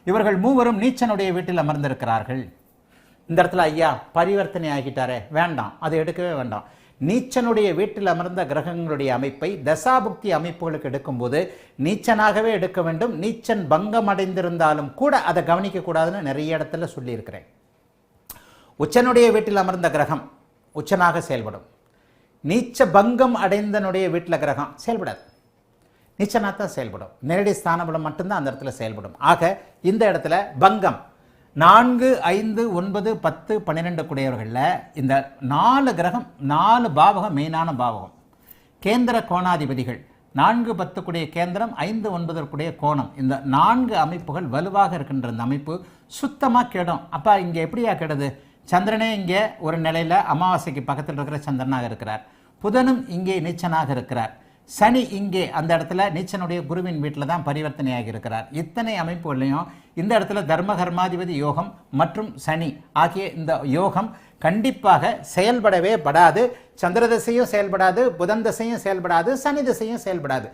இவர்கள் மூவரும் நீச்சனுடைய வீட்டில் அமர்ந்திருக்கிறார்கள். இந்த இடத்துல ஐயா பரிவர்த்தனை ஆகிட்டாரே, வேண்டாம், அது எடுக்கவே வேண்டாம். நீச்சனுடைய வீட்டில் அமர்ந்த கிரகங்களுடைய அமைப்பை தசாபுக்தி அமைப்புகளுக்கு எடுக்கும்போது நீச்சனாகவே எடுக்க வேண்டும். நீச்சன் பங்கம் அடைந்திருந்தாலும் கூட அதை கவனிக்கக்கூடாதுன்னு நிறைய இடத்துல சொல்லியிருக்கிறேன். உச்சனுடைய வீட்டில் அமர்ந்த கிரகம் உச்சனாக செயல்படும். நீச்ச பங்கம் அடைந்தனுடைய வீட்டில் கிரகம் செயல்படாது, நீச்சனாக தான் செயல்படும். நேரடி ஸ்தானபலம் மட்டும்தான் அந்த இடத்துல செயல்படும். ஆக இந்த இடத்துல பங்கம் 4, 5, 9, 10, 12 கூடியவர்களில் இந்த 4 கிரகம் 4 பாவகம் மெயினான பாவகம். கேந்திர கோணாதிபதிகள் 4, 10 கூடிய கேந்திரம், 5, 9 கூடிய கோணம். இந்த 4 அமைப்புகள் வலுவாக இருக்கின்ற இந்த அமைப்பு சுத்தமாக கெடும். அப்போ இங்கே எப்படியா கெடுது? சந்திரனே இங்கே ஒரு நிலையில் அமாவாசைக்கு பக்கத்தில் இருக்கிற சந்திரனாக இருக்கிறார். புதனும் இங்கே நீச்சனாக இருக்கிறார். சனி இங்கே அந்த இடத்துல நீச்சனுடைய குருவின் வீட்டில் தான் பரிவர்த்தனையாகி இருக்கிறார். இத்தனை அமைப்புகளையும் இந்த இடத்துல தர்மகர்மாதிபதி யோகம் மற்றும் சனி ஆகிய இந்த யோகம் கண்டிப்பாக செயல்படவே படாது. சந்திர திசையும் செயல்படாது, புதன் திசையும் செயல்படாது, சனி திசையும் செயல்படாது.